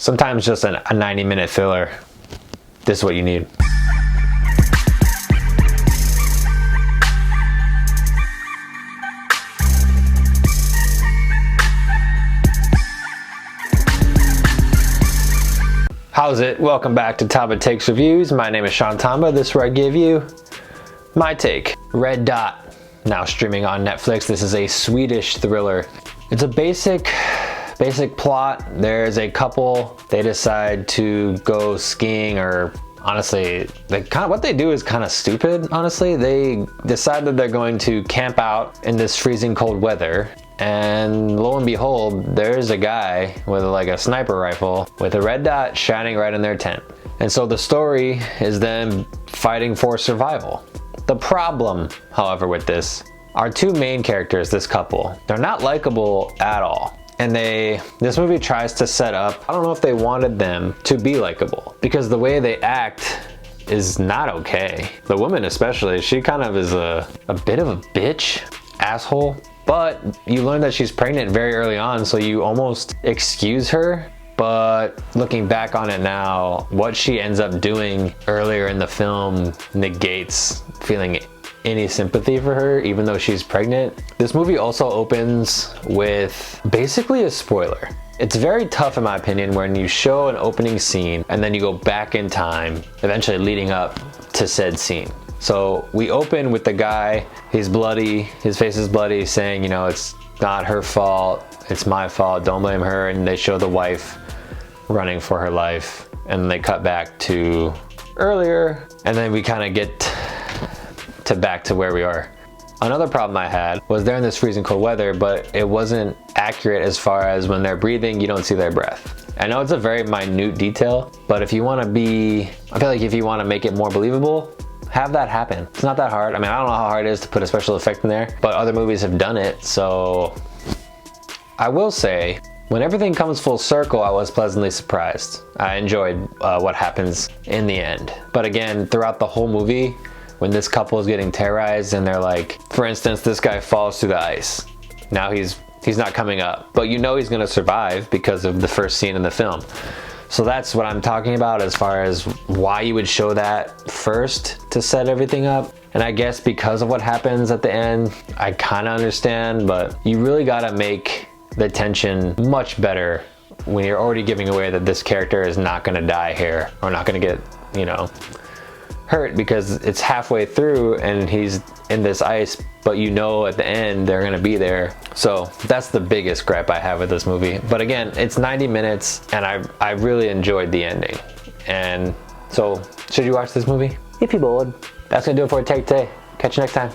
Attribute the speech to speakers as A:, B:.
A: Sometimes just a 90-minute filler. This is what you need. How's it? Welcome back to Tamba Takes Reviews. My name is Sean Tamba. This is where I give you my take. Red Dot, now streaming on Netflix. This is a Swedish thriller. It's a basic plot. There's a couple, they decide to go skiing, or honestly, what they do is kind of stupid, honestly. They decide that they're going to camp out in this freezing cold weather, and lo and behold, there's a guy with like a sniper rifle with a red dot shining right in their tent. And so the story is them fighting for survival. The problem, however, with this, our two main characters, this couple, they're not likable at all. And this movie tries to set up, I don't know if they wanted them to be likable, because the way they act is not okay. The woman especially, she kind of is a bit of a bitch, asshole. But you learn that she's pregnant very early on, so you almost excuse her. But looking back on it now, what she ends up doing earlier in the film negates feeling any sympathy for her, even though she's pregnant. This movie also opens with basically a spoiler. It's very tough, in my opinion, when you show an opening scene and then you go back in time, eventually leading up to said scene. So we open with the guy, he's bloody, his face is bloody, saying, you know, it's not her fault, it's my fault, don't blame her. And they show the wife running for her life, and they cut back to earlier, and then we kind of get to back to where we are. Another problem I had was they're in this freezing cold weather, but it wasn't accurate as far as when they're breathing, you don't see their breath. I know it's a very minute detail, but if you want to I feel like if you want to make it more believable, have that happen. It's not that hard. I mean, I don't know how hard it is to put a special effect in there, but other movies have done it. So I will say, when everything comes full circle, I was pleasantly surprised. I enjoyed what happens in the end. But again, throughout the whole movie, when this couple is getting terrorized and they're like, for instance, this guy falls through the ice. Now he's not coming up, but you know he's gonna survive because of the first scene in the film. So that's what I'm talking about as far as why you would show that first to set everything up. And I guess because of what happens at the end, I kind of understand, but you really gotta make the tension much better when you're already giving away that this character is not gonna die here, or not gonna get, you know, hurt, because it's halfway through and he's in this ice, but you know at the end they're gonna be there. So that's the biggest gripe I have with this movie. But again, it's 90 minutes and I really enjoyed the ending. And so should you watch this movie? If you're bored. That's gonna do it for a take today. Catch you next time.